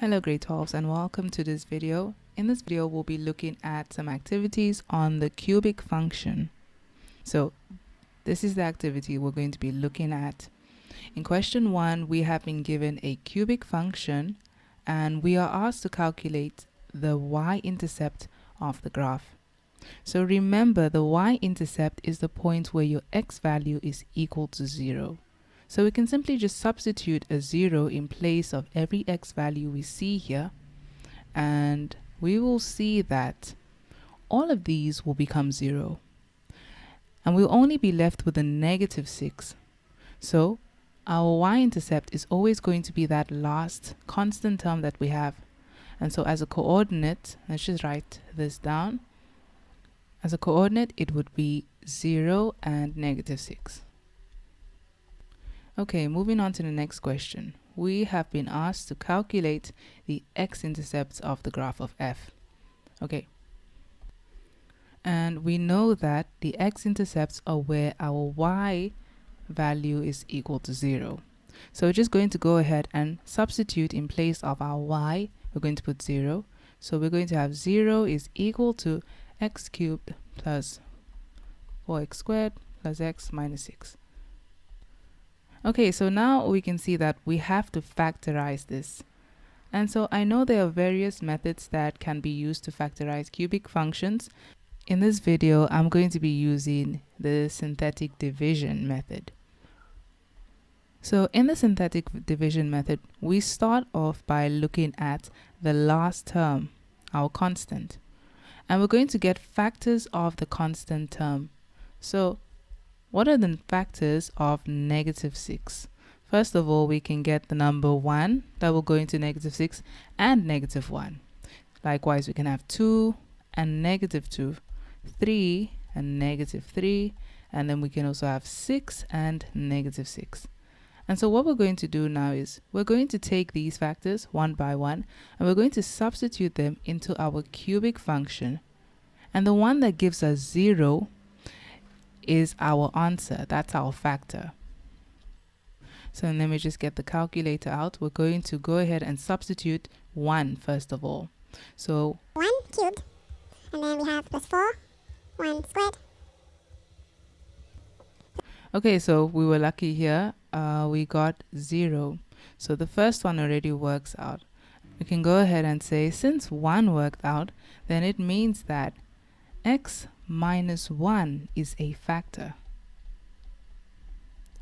Hello grade 12s and welcome to this video. In this video we'll be looking at some activities on the cubic function. So this is the activity we're going to be looking at. In question 1 we have been given a cubic function and we are asked to calculate the y-intercept of the graph. So remember, the y-intercept is the point where your x value is equal to 0. So we can simply just substitute a 0 in place of every x value we see here, and we will see that all of these will become 0. And we'll only be left with a negative 6. So our y-intercept is always going to be that last constant term that we have. And so as a coordinate, let's just write this down. As a coordinate, it would be 0 and negative 6. Okay, moving on to the next question. We have been asked to calculate the x-intercepts of the graph of f. Okay. And we know that the x-intercepts are where our y value is equal to 0. So we're just going to go ahead and substitute in place of our y. We're going to put 0. So we're going to have 0 is equal to x cubed plus 4x squared plus x minus 6. Okay, so now we can see that we have to factorize this. And so I know there are various methods that can be used to factorize cubic functions. In this video, I'm going to be using the synthetic division method. So in the synthetic division method, we start off by looking at the last term, our constant. And we're going to get factors of the constant term. So what are the factors of negative 6? First of all, we can get the number 1 that will go into negative 6 and negative 1. Likewise, we can have 2 and negative 2, 3 and negative 3, and then we can also have 6 and negative 6. And so what we're going to do now is we're going to take these factors one by one and we're going to substitute them into our cubic function. And the one that gives us 0 is our answer. That's our factor. So let me just get the calculator out. We're going to go ahead and substitute 1 first of all. So 1 cubed, and then we have plus 4, 1 squared. Okay, so we were lucky here. We got 0. So the first one already works out. We can go ahead and say since 1 worked out, then it means that x minus 1 is a factor.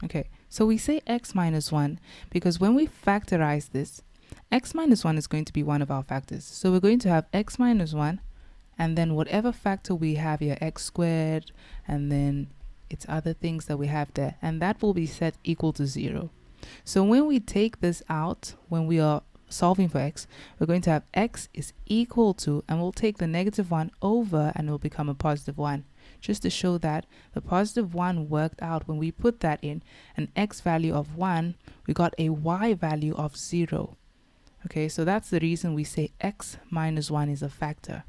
Okay, so we say x minus 1 because when we factorize this, x minus 1 is going to be one of our factors. So we're going to have x minus 1 and then whatever factor we have here, x squared, and then it's other things that we have there, and that will be set equal to 0. So when we take this out, when we are solving for x, we're going to have x is equal to, and we'll take the negative 1 over and it will become a positive 1, just to show that the positive 1 worked out. When we put that in an x value of 1, we got a y value of 0. Okay, so that's the reason we say x minus 1 is a factor.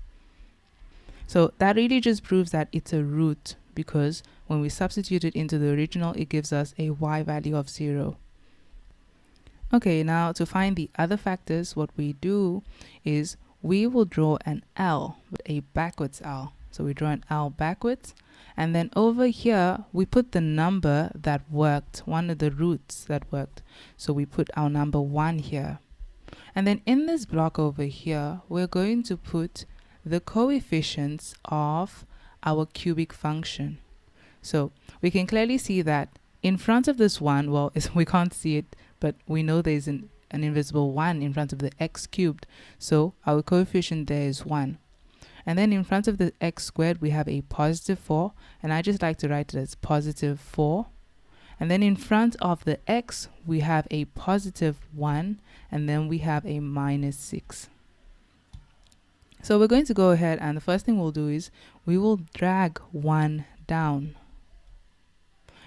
So that really just proves that it's a root, because when we substitute it into the original, it gives us a y value of 0. Okay, now to find the other factors, what we do is we will draw an L with a backwards L. So we draw an L backwards, and then over here we put the number that worked, one of the roots that worked. So we put our number 1 here. And then in this block over here, we're going to put the coefficients of our cubic function. So we can clearly see that in front of this 1, well, we can't see it, but we know there's an invisible 1 in front of the x cubed. So our coefficient there is 1. And then in front of the x squared, we have a positive 4. And I just like to write it as positive 4. And then in front of the x, we have a positive 1. And then we have a minus 6. So we're going to go ahead, and the first thing we'll do is we will drag 1 down.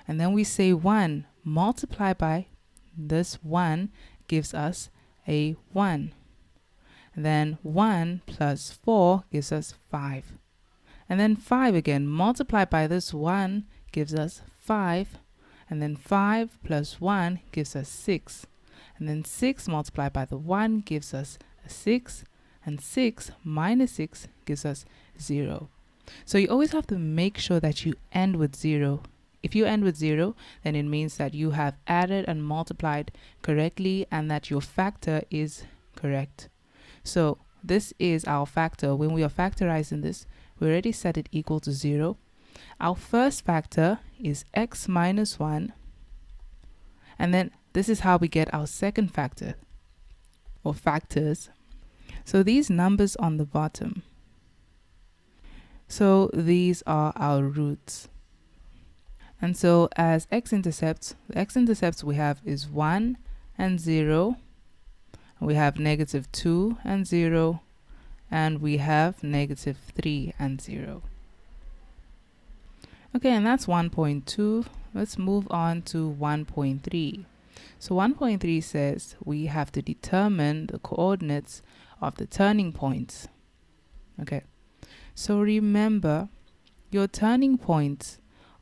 And then we say 1 multiplied by this 1 gives us a 1. And then 1 plus 4 gives us 5. And then 5 again multiplied by this 1 gives us 5. And then 5 plus 1 gives us 6. And then 6 multiplied by the 1 gives us 6, and 6 minus 6 gives us 0. So you always have to make sure that you end with 0. If you end with 0, then it means that you have added and multiplied correctly and that your factor is correct. So this is our factor. When we are factorizing this, we already set it equal to 0. Our first factor is x minus 1. And then this is how we get our second factor, or factors. So these numbers on the bottom, so these are our roots. And so as x-intercepts, the x-intercepts we have is 1 and 0. We have negative 2 and 0. And we have negative 3 and 0. Okay, and that's 1.2. Let's move on to 1.3. So 1.3 says we have to determine the coordinates of the turning points. Okay, so remember, your turning points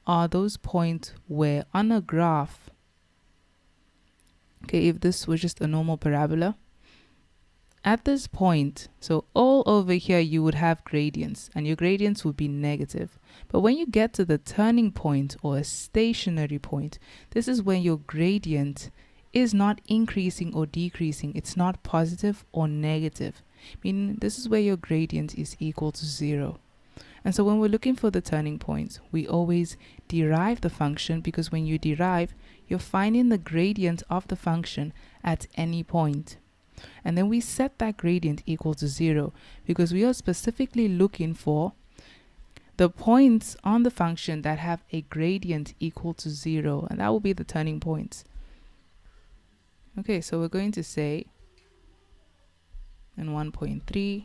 are those points where on a graph, okay, if this was just a normal parabola, at this point, so all over here you would have gradients, and your gradients would be negative. But when you get to the turning point or a stationary point, this is when your gradient is not increasing or decreasing. It's not positive or negative, meaning this is where your gradient is equal to 0. And so when we're looking for the turning points, we always derive the function, because when you derive, you're finding the gradient of the function at any point. And then we set that gradient equal to 0 because we are specifically looking for the points on the function that have a gradient equal to 0, and that will be the turning points. Okay, so we're going to say in 1.3,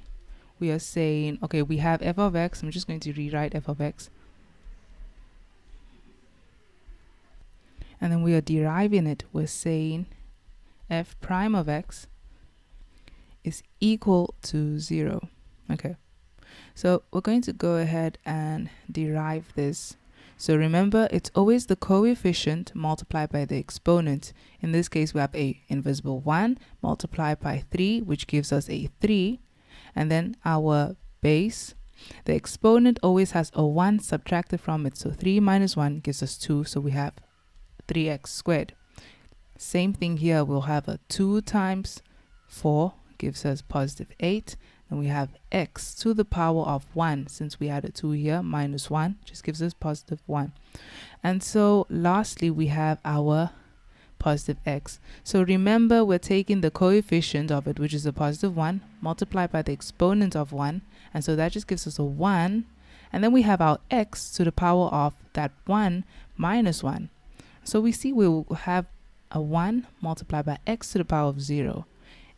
we are saying, okay, we have f of x. I'm just going to rewrite f of x. And then we are deriving it. We're saying f prime of x is equal to 0. Okay, so we're going to go ahead and derive this. So remember, it's always the coefficient multiplied by the exponent. In this case, we have a invisible 1 multiplied by 3, which gives us a 3. And then our base, the exponent always has a 1 subtracted from it. So 3 minus 1 gives us 2. So we have 3x squared. Same thing here. We'll have a 2 times 4 gives us positive 8. And we have x to the power of 1. Since we had a 2 here, minus 1 just gives us positive 1. And so lastly, we have our positive x. So remember, we're taking the coefficient of it, which is a positive 1, multiplied by the exponent of 1. And so that just gives us a 1. And then we have our x to the power of that 1 minus 1. So we see we will have a 1 multiplied by x to the power of 0.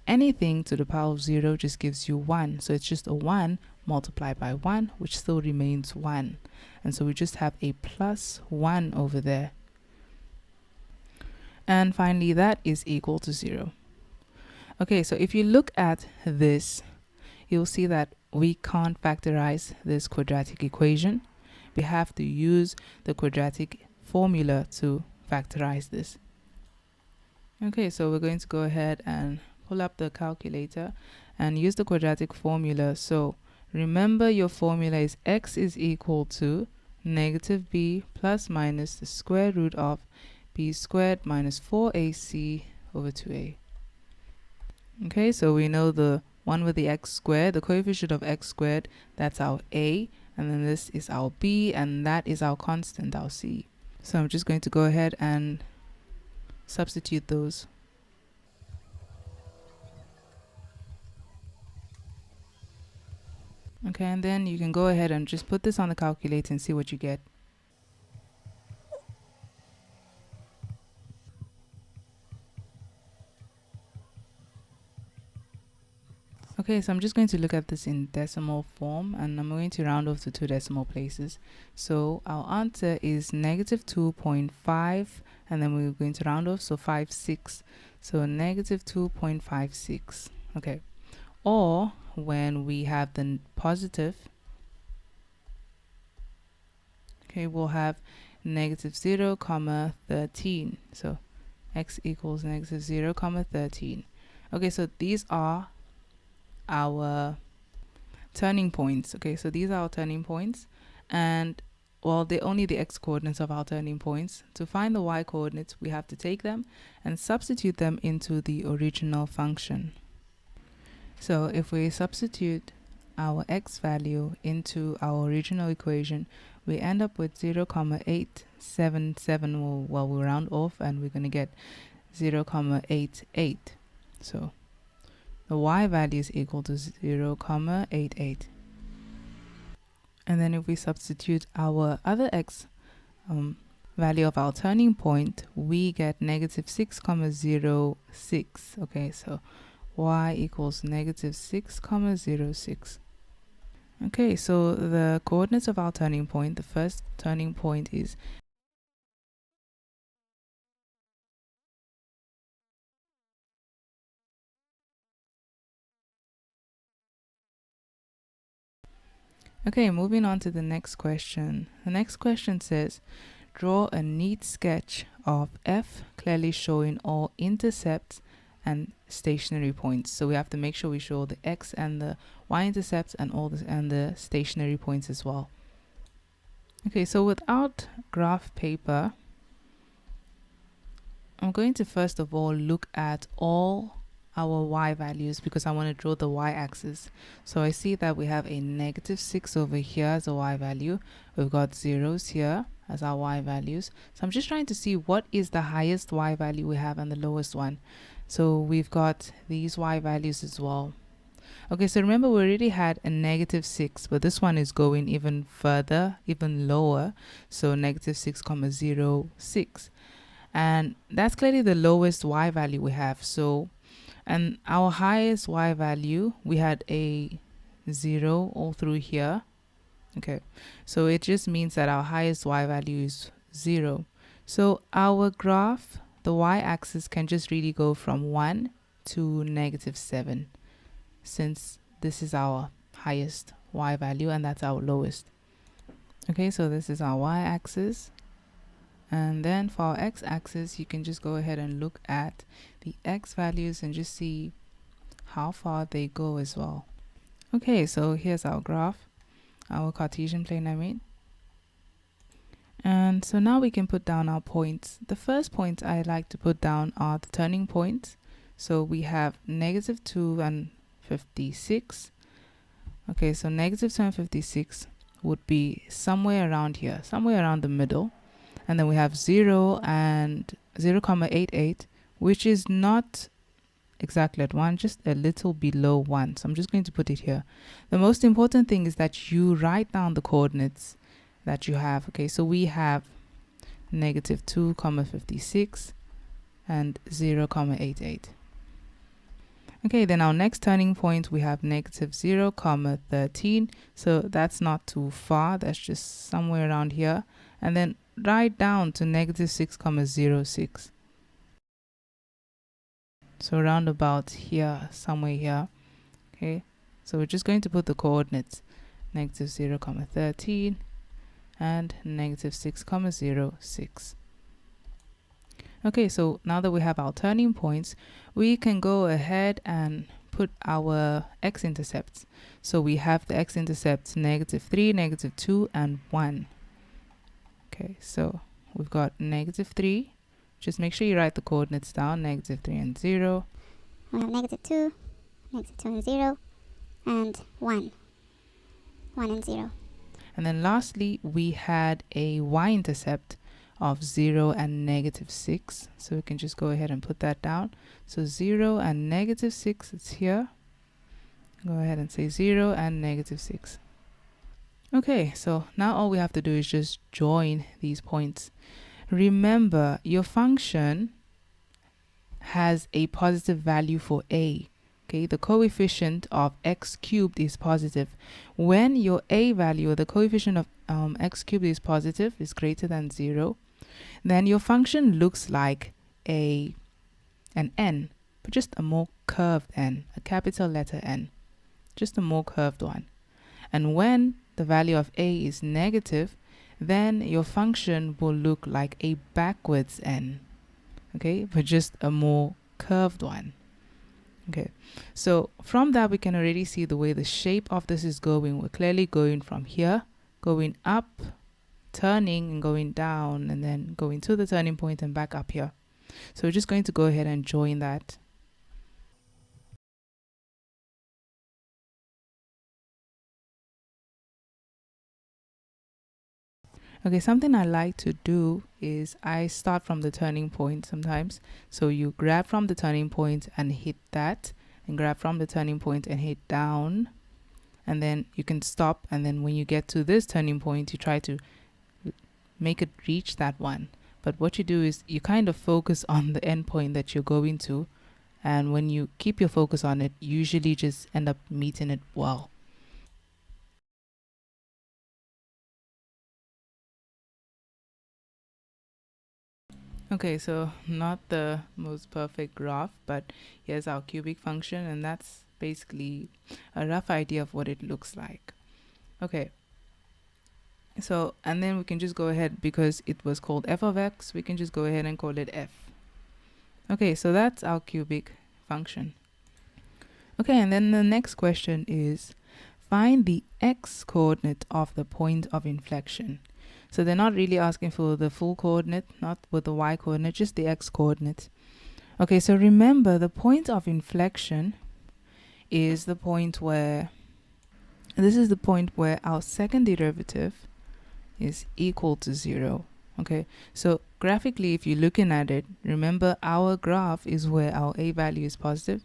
Anything to the power of 0 just gives you 1. So it's just a 1 multiplied by 1, which still remains 1. And so we just have a plus 1 over there. And finally, that is equal to 0. Okay, so if you look at this, you'll see that we can't factorize this quadratic equation. We have to use the quadratic formula to factorize this. Okay, so we're going to go ahead and pull up the calculator and use the quadratic formula. So remember, your formula is x is equal to negative b plus minus the square root of b squared minus 4ac over 2a. Okay, so we know the one with the x squared, the coefficient of x squared, that's our a, and then this is our b, and that is our constant, our c. So I'm just going to go ahead and substitute those. Okay, and then you can go ahead and just put this on the calculator and see what you get. Okay, so I'm just going to look at this in decimal form, and I'm going to round off to 2 decimal places. So our answer is negative 2.5, and then we're going to round off, so 56. So negative 2.56. Okay, or when we have the positive, okay, we'll have negative 0, 13. So x equals negative 0, 13. Okay, so these are our turning points. Okay, so these are our turning points, and well, they're only the x coordinates of our turning points. To find the y coordinates, we have to take them and substitute them into the original function. So if we substitute our x value into our original equation, we end up with 0,877. Well, we round off and we're going to get 0,88. So the y value is equal to 0,88. And then if we substitute our other x value of our turning point, we get negative 6,06. Okay, so y equals negative 6,06. Okay, so the coordinates of our turning point, the first turning point is okay, moving on to the next question. The next question says, draw a neat sketch of f clearly showing all intercepts and stationary points. So we have to make sure we show the x and the y-intercepts and the stationary points as well. Okay, so without graph paper, I'm going to first of all look at all our y values because I want to draw the y-axis. So I see that we have a negative 6 over here as a y value. We've got zeros here as our y values. So I'm just trying to see what is the highest y value we have and the lowest one. So we've got these y values as well. Okay, so remember we already had a negative 6, but this one is going even further, even lower. So negative 6,06. And that's clearly the lowest y value we have. So, and our highest y value, we had a 0 all through here. Okay, so it just means that our highest y value is 0. So our graph, the y-axis can just really go from 1 to negative 7, since this is our highest y value and that's our lowest. Okay, so this is our y-axis. And then for our x-axis, you can just go ahead and look at the x values and just see how far they go as well. Okay, so here's our graph, our Cartesian plane I mean. And so now we can put down our points. The first point I like to put down are the turning points. So we have negative 2 and 56. Okay, so negative 2 and 56 would be somewhere around here, somewhere around the middle. And then we have 0 and 0,88, which is not exactly at 1, just a little below 1. So I'm just going to put it here. The most important thing is that you write down the coordinates that you have. Okay, so we have negative 2,56 and 0,88. Okay, then our next turning point, we have negative 0,13. So that's not too far. That's just somewhere around here. And then right down to negative 6,06. So round about here, somewhere here. Okay, so we're just going to put the coordinates negative 0,13 and negative 6,06. Okay, so now that we have our turning points, we can go ahead and put our x-intercepts. So we have the x-intercepts negative 3, negative 2, and 1. Okay, so we've got negative 3. Just make sure you write the coordinates down, negative 3 and 0. We have negative 2 and 0, and 1 and 0. And then lastly, we had a y-intercept of 0 and negative 6. So we can just go ahead and put that down. So 0 and negative 6, it's here. Go ahead and say 0 and negative 6. Okay, so now all we have to do is just join these points. Remember, your function has a positive value for a. Okay, the coefficient of x cubed is positive. When your a value, or the coefficient of x cubed is positive, is greater than 0, then your function looks like an n, but just a more curved n, a capital letter N, just a more curved one. And when the value of a is negative, then your function will look like a backwards n, okay, but just a more curved one. Okay, so from that we can already see the way the shape of this is going. We're clearly going from here, going up, turning and going down, and then going to the turning point and back up here. So we're just going to go ahead and join that. Okay, something I like to do is I start from the turning point sometimes. So you grab from the turning point and hit that, and grab from the turning point and hit down, and then you can stop, and then when you get to this turning point you try to make it reach that one. But what you do is you kind of focus on the end point that you're going to, and when you keep your focus on it, you usually just end up meeting it well. Okay, so not the most perfect graph, but here's our cubic function, and that's basically a rough idea of what it looks like. Okay, so and then we can just go ahead, because it was called f of x, we can just go ahead and call it f. Okay, so that's our cubic function. Okay, and then the next question is find the x coordinate of the point of inflection. So they're not really asking for the full coordinate, not with the y coordinate, just the x coordinate. Okay, so remember the point of inflection is the point where, this is the point where our second derivative is equal to 0. Okay, so graphically, if you're looking at it, remember our graph is where our a value is positive.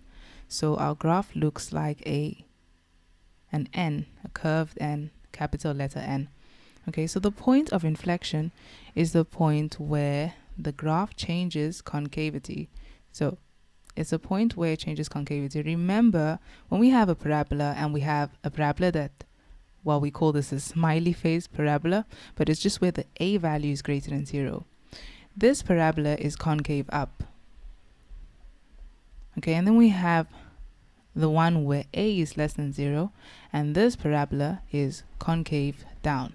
So our graph looks like an N, a curved N, capital letter N. Okay, so the point of inflection is the point where the graph changes concavity. So it's a point where it changes concavity. Remember, when we have a parabola and we have a parabola that, well, we call this a smiley face parabola, but it's just where the a value is greater than 0. This parabola is concave up. Okay, and then we have the one where a is less than 0, and this parabola is concave down.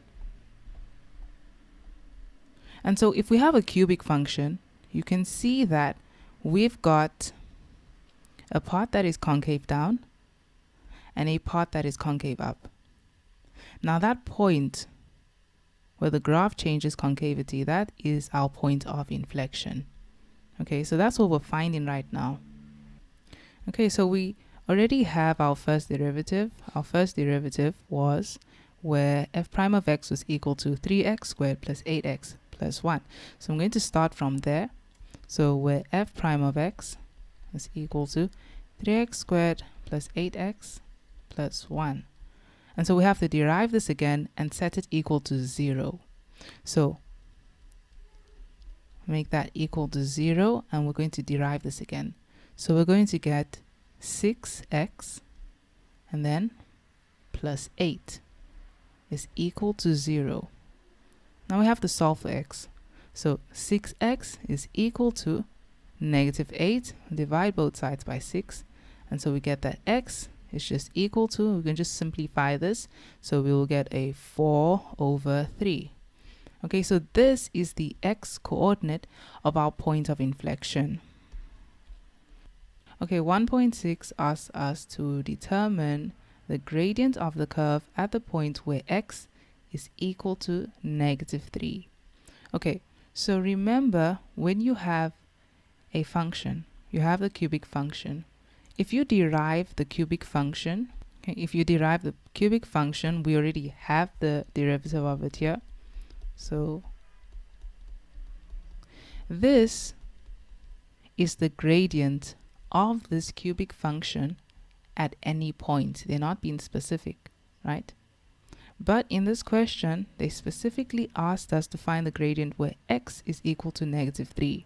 And so if we have a cubic function, you can see that we've got a part that is concave down and a part that is concave up. Now that point where the graph changes concavity, that is our point of inflection. Okay, so that's what we're finding right now. Okay, so we already have our first derivative. Our first derivative was where f prime of x was equal to 3x squared plus 8x plus 1. So I'm going to start from there. So where f prime of x is equal to 3x squared plus 8x plus 1. And so we have to derive this again and set it equal to 0. So make that equal to 0, and we're going to derive this again. So we're going to get 6x and then plus 8 is equal to 0. Now we have to solve for x. So 6x is equal to negative 8. Divide both sides by 6. And so we get that x is just equal to, we can just simplify this. So we will get a 4 over 3. Okay, so this is the x coordinate of our point of inflection. Okay, 1.6 asks us to determine the gradient of the curve at the point where x is equal to negative 3. Okay, so remember, when you have a function, you have the cubic function. If you derive the cubic function, okay, we already have the derivative of it here. So this is the gradient of this cubic function at any point. They're not being specific, right? But in this question, they specifically asked us to find the gradient where x is equal to negative 3.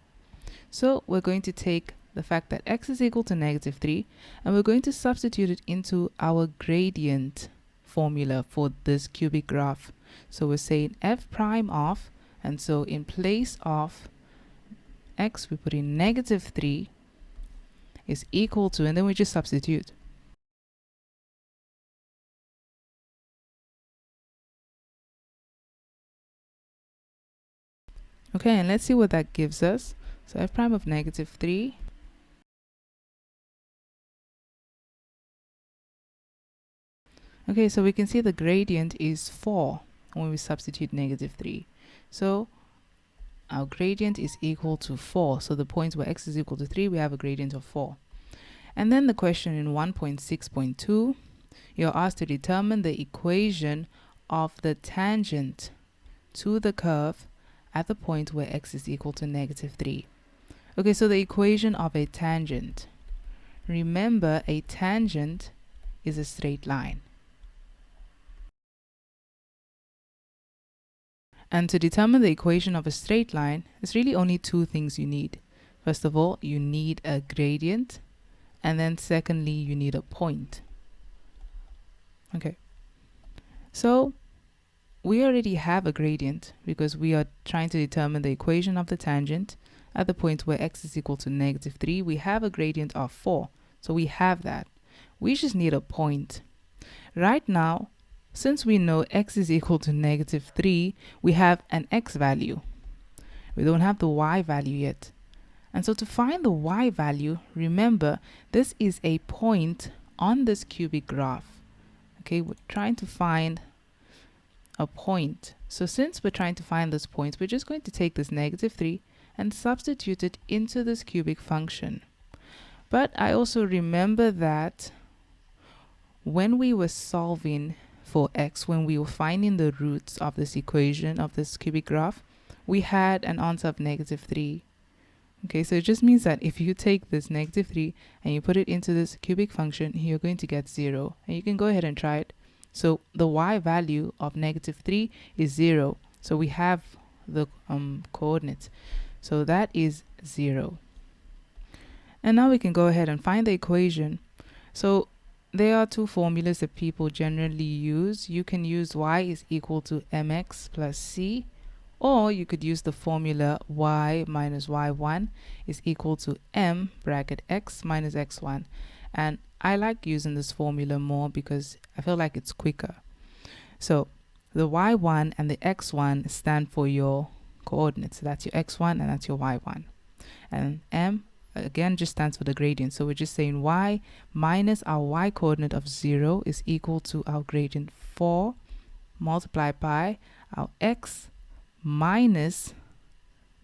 So we're going to take the fact that x is equal to negative 3, and we're going to substitute it into our gradient formula for this cubic graph. So we're saying f prime of, and so in place of x, we put in negative 3 is equal to, and then we just substitute. Okay, and let's see what that gives us. So f prime of negative 3 Okay, so we can see the gradient is 4 when we substitute -3. So our gradient is equal to 4. So the points where x is equal to 3, we have a gradient of 4. And then the question in 1.6.2, you're asked to determine the equation of the tangent to the curve at the point where x is equal to -3. Okay, so the equation of a tangent. Remember, a tangent is a straight line. And to determine the equation of a straight line, there's really only two things you need. First of all, you need a gradient, and then secondly, you need a point. Okay, so we already have a gradient because we are trying to determine the equation of the tangent at the point where x is equal to -3. We have a gradient of 4, so we have that. We just need a point. Right now, since we know x is equal to -3, we have an x value. We don't have the y value yet. And so to find the y value, remember, this is a point on this cubic graph. Okay, we're trying to find a point. So since we're trying to find this point, we're just going to take this -3 and substitute it into this cubic function. But I also remember that when we were solving for x, when we were finding the roots of this equation of this cubic graph, we had an answer of -3. Okay, so it just means that if you take this -3 and you put it into this cubic function, you're going to get 0. And you can go ahead and try it. So the y value of -3 is 0. So we have the coordinates. So that is 0. And now we can go ahead and find the equation. So there are two formulas that people generally use. You can use y is equal to mx plus c, or you could use the formula y minus y1 is equal to m bracket x minus x1. And I like using this formula more because I feel like it's quicker. So the y1 and the x1 stand for your coordinates. So that's your x1 and that's your y1. And m again just stands for the gradient. So we're just saying y minus our y coordinate of 0 is equal to our gradient 4 multiplied by our x minus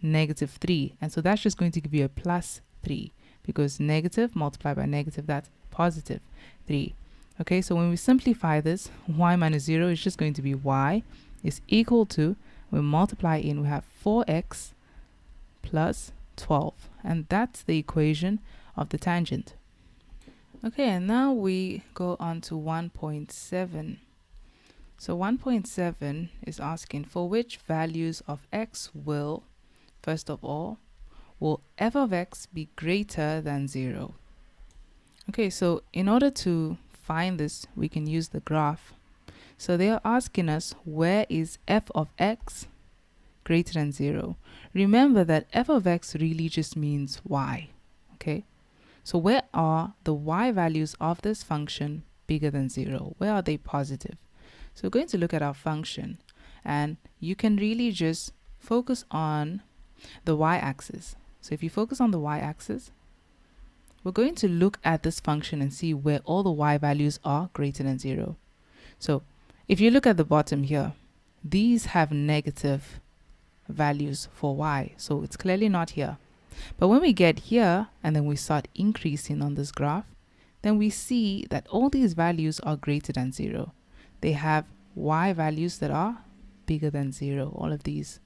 -3. And so that's just going to give you a plus 3 because negative multiplied by negative, that's positive 3. Okay, so when we simplify this, y minus 0 is just going to be y is equal to, we multiply in, we have 4x plus 12. And that's the equation of the tangent. Okay, and now we go on to 1.7. So 1.7 is asking for which values of x will, first of all, will f of x be greater than 0? Okay, so in order to find this, we can use the graph. So they are asking us, where is f of x greater than 0? Remember that f of x really just means y. Okay, so where are the y values of this function bigger than 0? Where are they positive? So we're going to look at our function, and you can really just focus on the y-axis. So if you focus on the y-axis, we're going to look at this function and see where all the y values are greater than 0. So if you look at the bottom here, these have negative values for y, so it's clearly not here. But when we get here and then we start increasing on this graph, then we see that all these values are greater than 0. They have y values that are bigger than 0, all of these.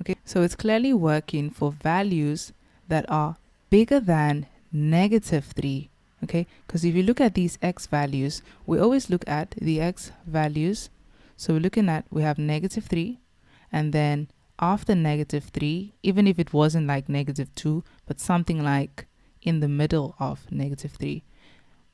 Okay, so it's clearly working for values that are bigger than -3. Okay, because if you look at these x values, we always look at the x values. So we're looking at, we have -3, and then after -3, even if it wasn't like -2, but something like in the middle of -3,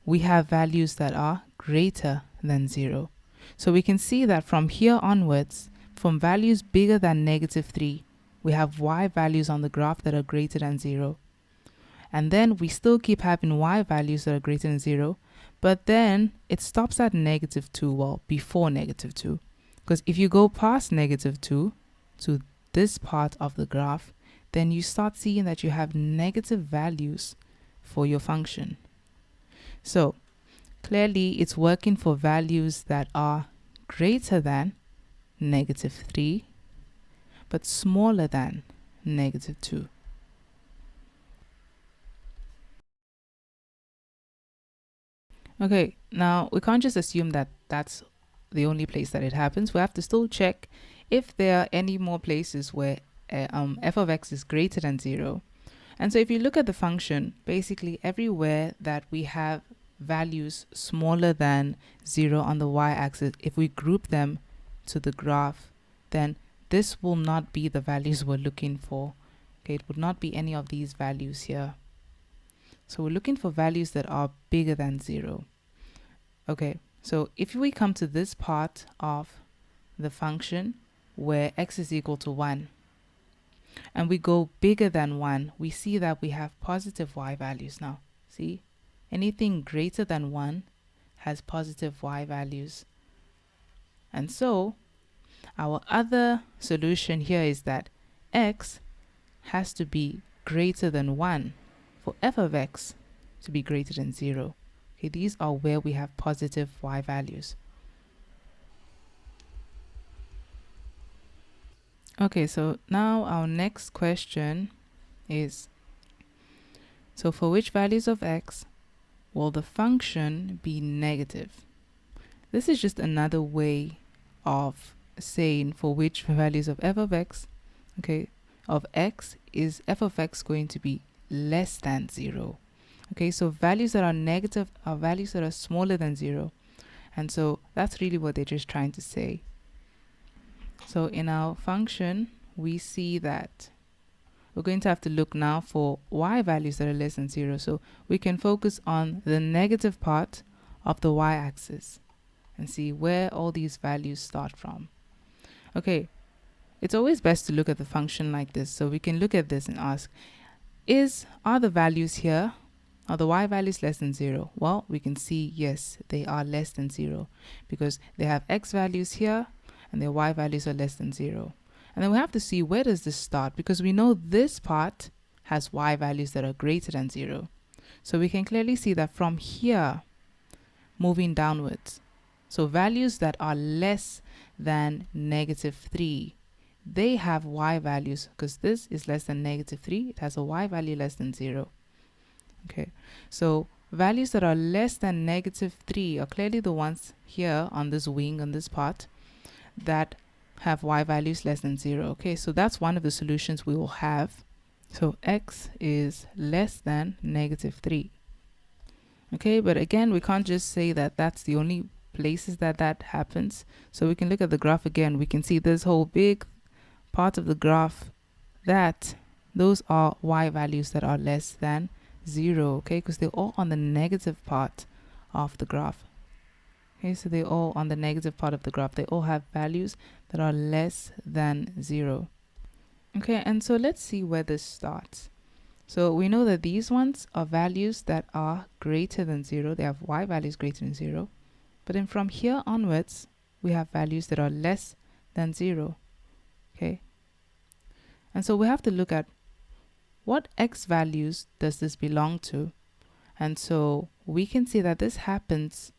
we have values that are greater than 0. So we can see that from here onwards, from values bigger than -3, we have y values on the graph that are greater than 0. And then we still keep having y values that are greater than 0, but then it stops at -2, well, before -2. Because if you go past -2 to this part of the graph, then you start seeing that you have negative values for your function. So clearly it's working for values that are greater than -3 but smaller than -2. Okay, now we can't just assume that that's the only place that it happens. We have to still check if there are any more places where f of x is greater than 0. And so if you look at the function, basically everywhere that we have values smaller than 0 on the y-axis, if we group them to the graph, then this will not be the values we're looking for. Okay, it would not be any of these values here. So we're looking for values that are bigger than 0. Okay, so if we come to this part of the function where x is equal to 1, and we go bigger than 1, we see that we have positive y values now. See, anything greater than 1 has positive y values. And so our other solution here is that x has to be greater than 1 for f of x to be greater than 0. Okay, these are where we have positive y values. Okay, so now our next question is, so for which values of x will the function be negative? This is just another way of saying for which values of f of x, okay, of x is f of x going to be less than 0. Okay, so values that are negative are values that are smaller than 0. And so that's really what they're just trying to say. So in our function, we see that we're going to have to look now for y values that are less than 0. So we can focus on the negative part of the y-axis and see where all these values start from. Okay, it's always best to look at the function like this. So we can look at this and ask, are the values here, are the y values less than 0? Well, we can see, yes, they are less than 0 because they have x values here and their y values are less than 0. And then we have to see, where does this start? Because we know this part has y values that are greater than 0. So we can clearly see that from here, moving downwards, so values that are less than -3, they have y values, because this is less than -3, it has a y value less than 0. Okay, so values that are less than -3 are clearly the ones here on this wing, on this part, that have y values less than 0. Okay, so that's one of the solutions we will have. So x is less than -3. Okay, but again, we can't just say that that's the only places that that happens. So we can look at the graph again. We can see this whole big part of the graph, that those are y values that are less than 0. Okay, because they're all on the negative part of the graph. Okay, so they're all on the negative part of the graph. They all have values that are less than 0. Okay, and so let's see where this starts. So we know that these ones are values that are greater than 0. They have y values greater than 0. But then from here onwards, we have values that are less than 0. Okay, and so we have to look at what x values does this belong to. And so we can see that this happens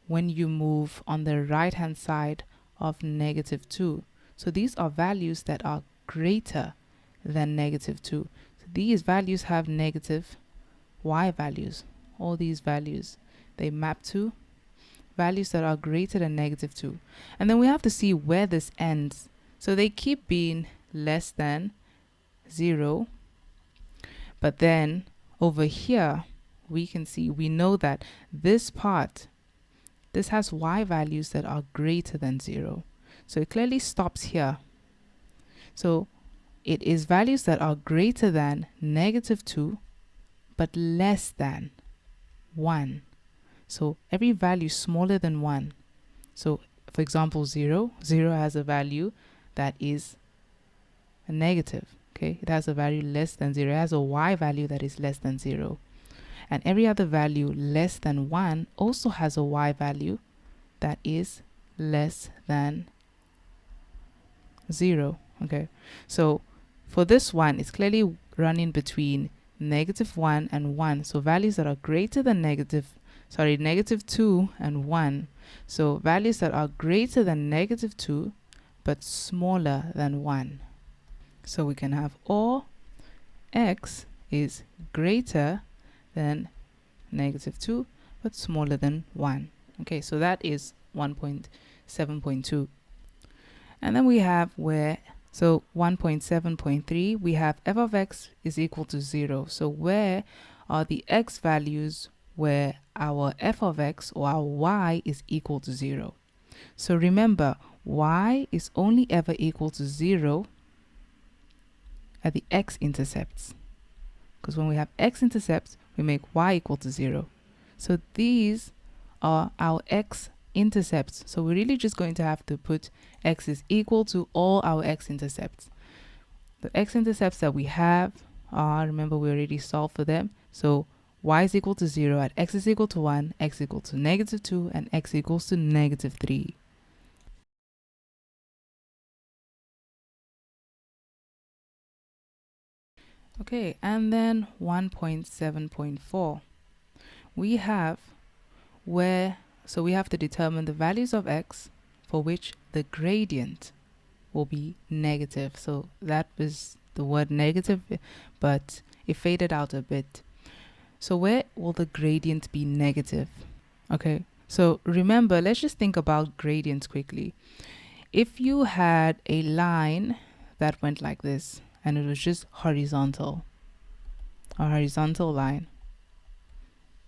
when you move on the right hand side of -2. So these are values that are greater than -2. So these values have negative y values. All these values, they map to values that are greater than -2. And then we have to see where this ends. So they keep being less than 0. But then over here, we can see, we know that this part, this has y values that are greater than 0. So it clearly stops here. So it is values that are greater than -2, but less than 1. So every value smaller than 1. So for example, 0 has a value that is a negative. Okay, it has a value less than 0. It has a y value that is less than 0. And every other value less than 1 also has a y value that is less than 0. Okay, so for this one, it's clearly running between -1 and 1. So values that are greater than negative 2 and 1. So values that are greater than negative 2 but smaller than 1. So we can have or x is greater than negative 2 but smaller than 1. Okay, so that is 1.7.2. And then we have where, so 1.7.3, we have f of x is equal to 0. So where are the x values where our f of x or our y is equal to 0? So remember, y is only ever equal to 0 at the x-intercepts. Because when we have x-intercepts, we make y equal to 0. So these are our x-intercepts. So we're really just going to have to put x is equal to all our x-intercepts. The x-intercepts that we have are, remember we already solved for them. So y is equal to 0 at x is equal to 1, x equal to negative 2, and x equals to negative 3. Okay, and then 1.7.4. We have where, so we have to determine the values of x for which the gradient will be negative. So that was the word negative, but it faded out a bit. So where will the gradient be negative? Okay, so remember, let's just think about gradients quickly. If you had a line that went like this and it was just horizontal, a horizontal line,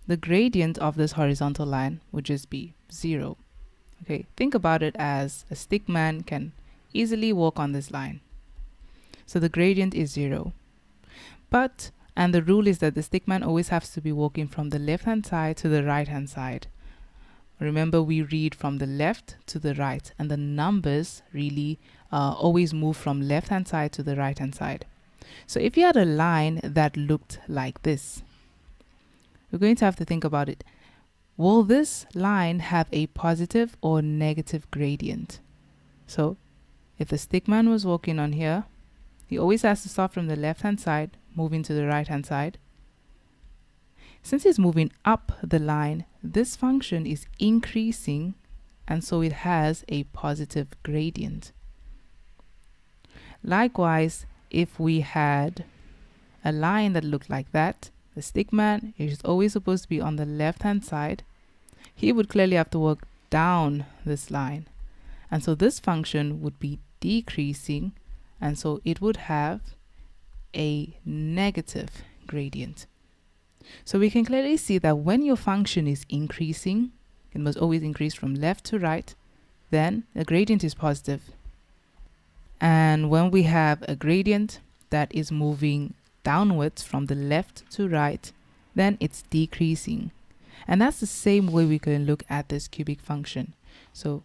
the gradient of this horizontal line would just be 0. Okay, think about it as a stick man can easily walk on this line. So the gradient is 0. But, and the rule is that the stick man always has to be walking from the left hand side to the right hand side. Remember, we read from the left to the right, and the numbers really always move from left hand side to the right hand side. So if you had a line that looked like this, we're going to have to think about it. Will this line have a positive or negative gradient? So if the stickman was walking on here, he always has to start from the left hand side, moving to the right hand side. Since he's moving up the line, this function is increasing, and so it has a positive gradient. Likewise, if we had a line that looked like that, the stickman is always supposed to be on the left hand side. He would clearly have to work down this line, and so this function would be decreasing, and so it would have a negative gradient. So we can clearly see that when your function is increasing, it must always increase from left to right, then the gradient is positive. And when we have a gradient that is moving downwards from the left to right, then it's decreasing. And that's the same way we can look at this cubic function. So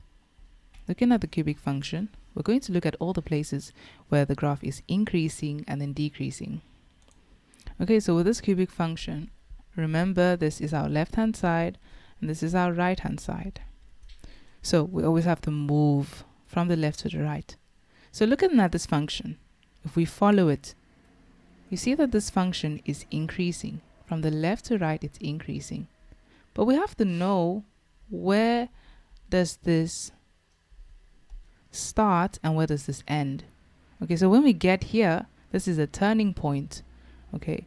looking at the cubic function, we're going to look at all the places where the graph is increasing and then decreasing. Okay, so with this cubic function, remember this is our left hand side and this is our right hand side. So we always have to move from the left to the right. So looking at this function, if we follow it, you see that this function is increasing. From the left to right, it's increasing. But we have to know, where does this start and where does this end? Okay, so when we get here, this is a turning point. Okay,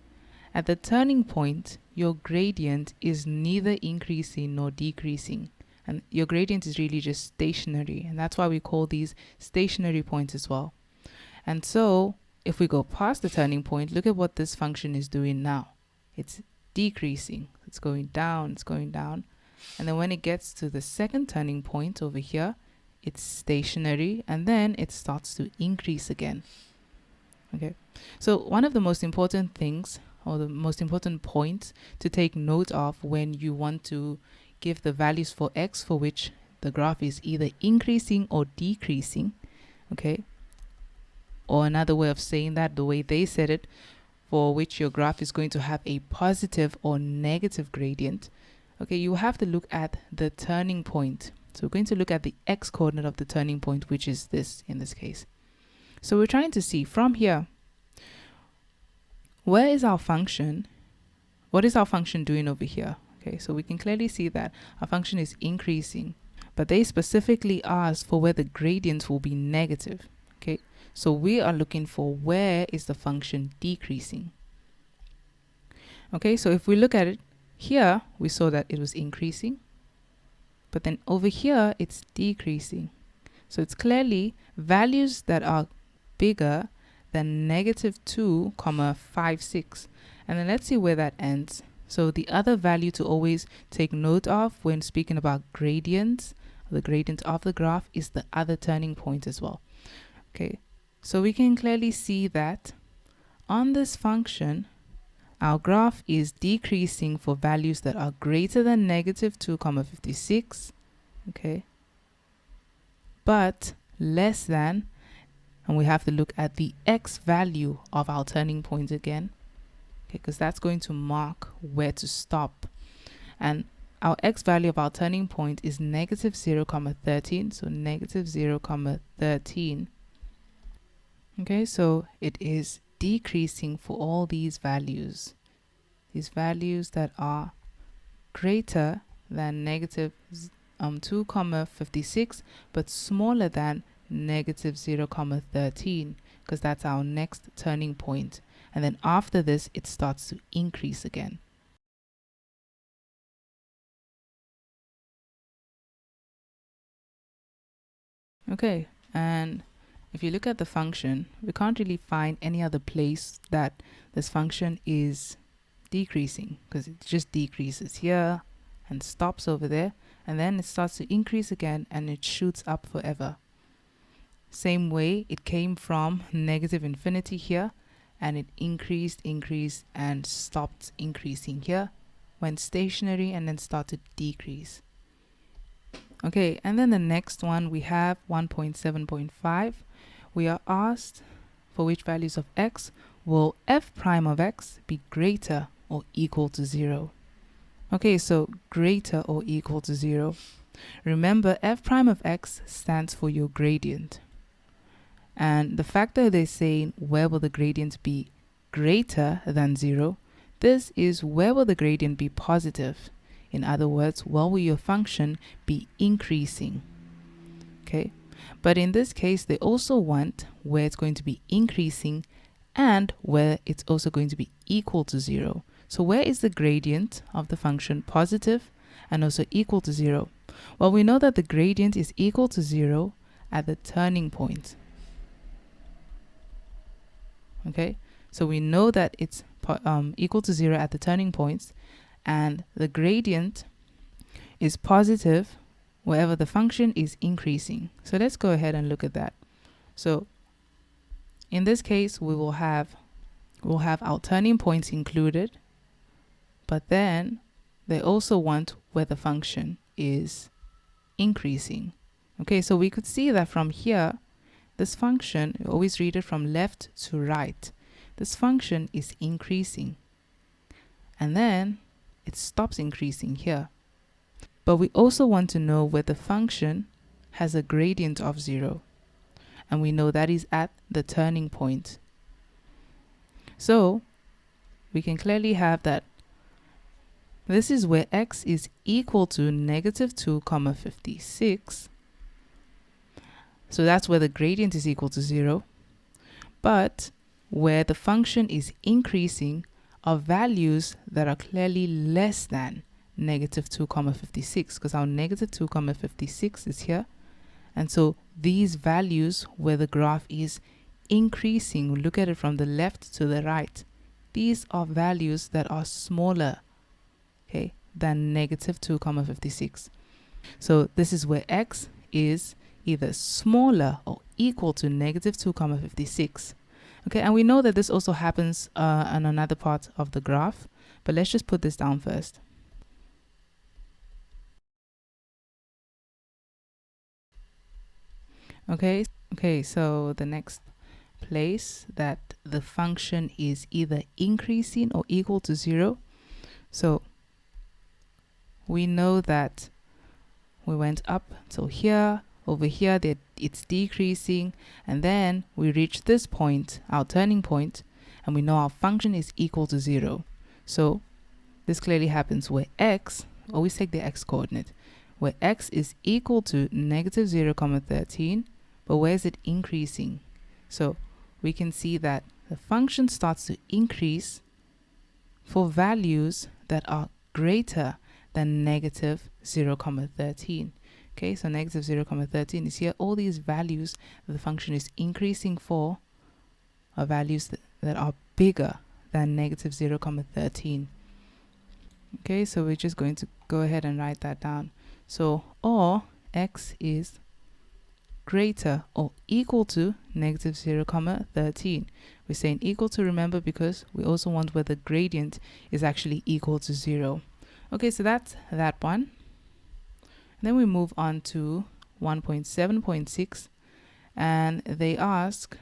at the turning point, your gradient is neither increasing nor decreasing. And your gradient is really just stationary. And that's why we call these stationary points as well. And so if we go past the turning point, look at what this function is doing now. It's decreasing. It's going down, it's going down. And then when it gets to the second turning point over here, it's stationary, and then it starts to increase again. Okay, so one of the most important things, or the most important points to take note of when you want to give the values for x for which the graph is either increasing or decreasing, okay, or another way of saying that, the way they said it, for which your graph is going to have a positive or negative gradient, okay, you have to look at the turning point. So we're going to look at the x coordinate of the turning point, which is this in this case. So we're trying to see from here, where is our function? What is our function doing over here? Okay, so we can clearly see that our function is increasing, but they specifically ask for where the gradient will be negative. Okay, so we are looking for where is the function decreasing. Okay, so if we look at it here, we saw that it was increasing, but then over here it's decreasing. So it's clearly values that are bigger than negative 2,56. And then let's see where that ends. So the other value to always take note of when speaking about gradients, the gradient of the graph, is the other turning point as well. Okay, so we can clearly see that on this function, our graph is decreasing for values that are greater than negative 2,56. Okay, but less than, and we have to look at the x value of our turning point again, okay, because that's going to mark where to stop. And our x value of our turning point is negative 0,13, so negative 0,13. Okay, so it is decreasing for all these values that are greater than negative 2,56, but smaller than negative 0,13, because that's our next turning point. And then after this, it starts to increase again. Okay, and if you look at the function, we can't really find any other place that this function is decreasing, because it just decreases here and stops over there, and then it starts to increase again and it shoots up forever. Same way, it came from negative infinity here, and it increased and stopped increasing here, went stationary, and then started to decrease. Okay, and then the next one we have 1.7.5. We are asked for which values of x will f prime of x be greater or equal to 0. Okay, so greater or equal to 0. Remember, f prime of x stands for your gradient. And the fact that they're saying where will the gradient be greater than 0, this is where will the gradient be positive. In other words, where will your function be increasing? Okay, but in this case, they also want where it's going to be increasing and where it's also going to be equal to 0. So where is the gradient of the function positive and also equal to 0? Well, we know that the gradient is equal to 0 at the turning point. Okay, so we know that it's equal to 0 at the turning points, and the gradient is positive wherever the function is increasing. So let's go ahead and look at that. So in this case, we'll have our turning points included, but then they also want where the function is increasing. Okay, so we could see that from here, this function, you always read it from left to right. This function is increasing, and then it stops increasing here. But we also want to know where the function has a gradient of 0, and we know that is at the turning point. So we can clearly have that this is where x is equal to negative 2,56. So that's where the gradient is equal to 0. But where the function is increasing are values that are clearly less than negative 2,56, because our negative 2,56 is here. And so these values where the graph is increasing, look at it from the left to the right, these are values that are smaller, okay, than negative 2,56. So this is where x is either smaller or equal to negative 2,56. Okay, and we know that this also happens on another part of the graph, but let's just put this down first. Okay, so the next place that the function is either increasing or equal to 0. So we know that we went up till here, over here that it's decreasing, and then we reach this point, our turning point, and we know our function is equal to 0. So this clearly happens where x, always take the x coordinate, where x is equal to negative 0, 13, but where is it increasing? So we can see that the function starts to increase for values that are greater than negative 0, 13. Okay, so negative 0, 13 is here. All these values the function is increasing for are values that are bigger than negative 0, 13. Okay, so we're just going to go ahead and write that down. So, or x is greater or equal to negative 0, 13. We're saying equal to, remember, because we also want where the gradient is actually equal to 0. Okay, so that's that one. And then we move on to 1.7.6, and they ask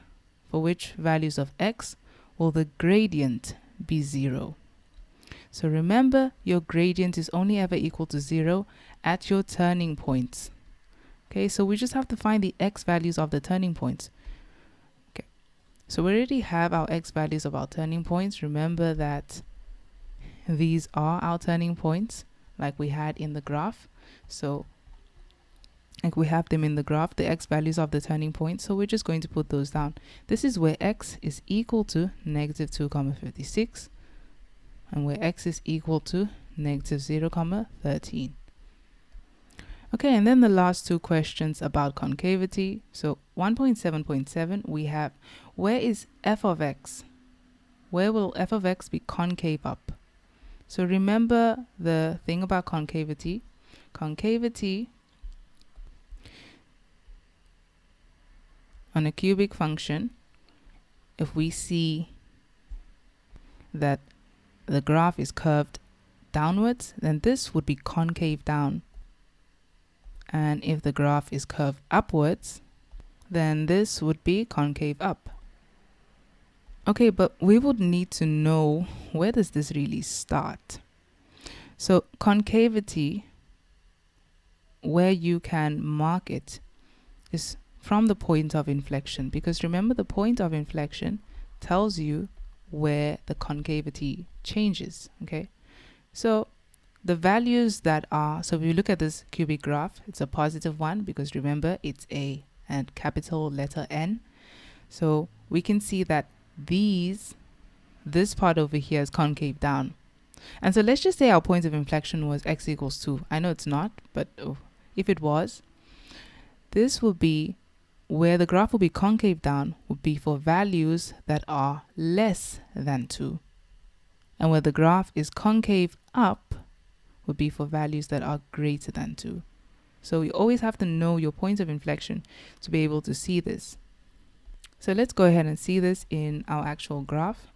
for which values of x will the gradient be 0. So remember, your gradient is only ever equal to 0 at your turning points. Okay, so we just have to find the x values of the turning points. Okay, so we already have our x values of our turning points. Remember that these are our turning points like we had in the graph. So like we have them in the graph, the x values of the turning points. So we're just going to put those down. This is where x is equal to negative 2, 56, and where x is equal to negative 0, 13. Okay, and then the last two questions about concavity. So 1.7.7, we have, where is f of x? Where will f of x be concave up? So remember the thing about concavity. Concavity on a cubic function, if we see that the graph is curved downwards, then this would be concave down. And if the graph is curved upwards, then this would be concave up. Okay, but we would need to know, where does this really start? So concavity, where you can mark it, is from the point of inflection, because remember, the point of inflection tells you where the concavity changes. Okay, so the values that are, so if you look at this cubic graph, it's a positive one because remember it's a and capital letter N. So we can see that this part over here is concave down. And so let's just say our point of inflection was x equals 2. I know it's not, but if it was, this will be where the graph will be concave down, would be for values that are less than 2. And where the graph is concave up would be for values that are greater than 2. So you always have to know your point of inflection to be able to see this. So let's go ahead and see this in our actual graph.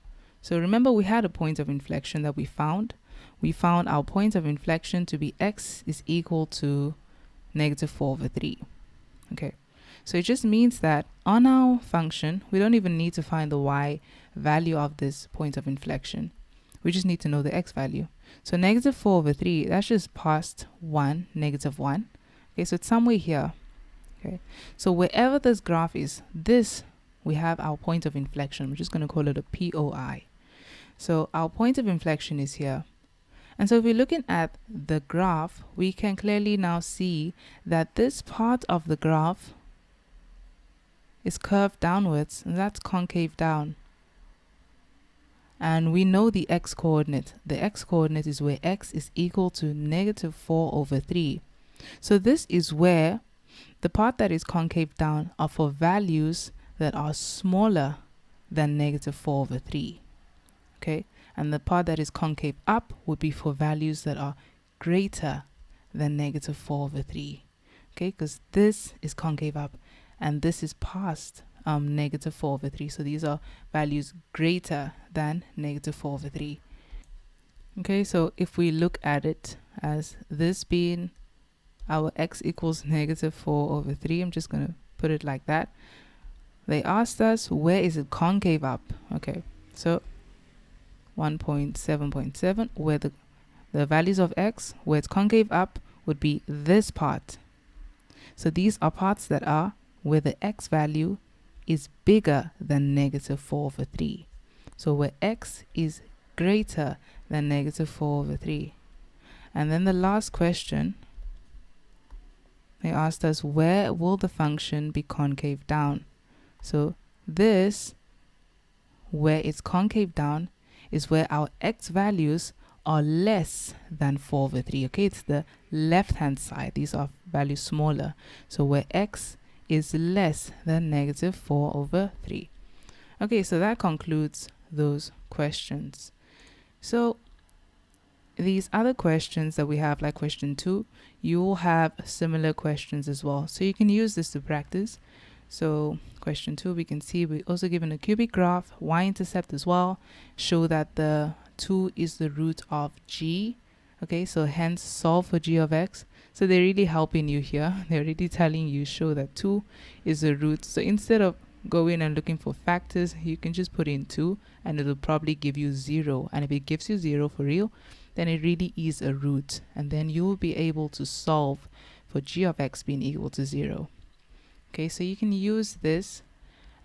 So remember, we had a point of inflection that we found. We found our point of inflection to be x is equal to negative 4 over 3. Okay, so it just means that on our function, we don't even need to find the y value of this point of inflection. We just need to know the x value. So negative 4 over 3, that's just past 1, negative 1. Okay, so it's somewhere here. Okay, so wherever this graph is, this, we have our point of inflection. We're just going to call it a POI. So our point of inflection is here. And so if we're looking at the graph, we can clearly now see that this part of the graph is curved downwards, and that's concave down. And we know the x coordinate. The x coordinate is where x is equal to negative 4 over 3. So this is where the part that is concave down are for values that are smaller than negative 4 over 3. Okay, and the part that is concave up would be for values that are greater than negative 4 over 3. Okay, because this is concave up and this is past negative 4 over 3. So these are values greater than negative 4 over 3. Okay, so if we look at it as this being our x equals negative 4 over 3, I'm just going to put it like that. They asked us, where is it concave up? Okay, so 1.7.7, where the values of x, where it's concave up, would be this part. So these are parts that are where the x value is bigger than negative 4 over 3. So where x is greater than negative 4 over 3. And then the last question, they asked us, where will the function be concave down? So this, where it's concave down, is where our x values are less than 4 over 3. Okay, it's the left hand side. These are values smaller. So where x is less than negative 4 over 3. Okay, so that concludes those questions. So these other questions that we have, like question 2, you will have similar questions as well. So you can use this to practice. So question 2, we can see we also given a cubic graph, y-intercept as well, show that the 2 is the root of g. Okay, so hence solve for g of x. So they're really helping you here. They're really telling you show that 2 is the root. So instead of going and looking for factors, you can just put in 2 and it'll probably give you 0. And if it gives you 0 for real, then it really is a root. And then you will be able to solve for g of x being equal to 0. Okay, so you can use this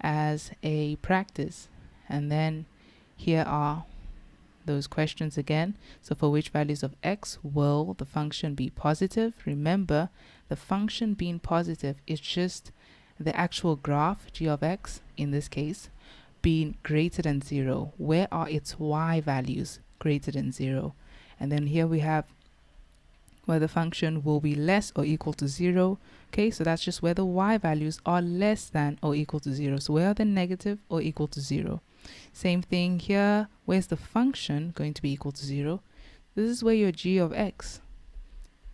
as a practice. And then here are those questions again. So for which values of x will the function be positive? Remember, the function being positive is just the actual graph, g of x, in this case, being greater than 0. Where are its y values greater than 0? And then here we have where the function will be less or equal to 0. Okay, so that's just where the y values are less than or equal to 0. So where are they negative or equal to 0? Same thing here. Where's the function going to be equal to 0? This is where your g of x,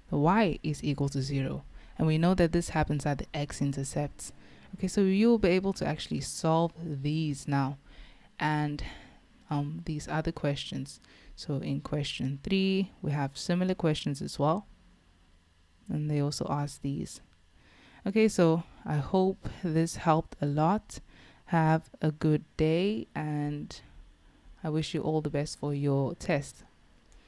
the y, is equal to 0. And we know that this happens at the x-intercepts. Okay, so you'll be able to actually solve these now and these other questions. So in question 3, we have similar questions as well. And they also ask these. Okay, so I hope this helped a lot. Have a good day and I wish you all the best for your test.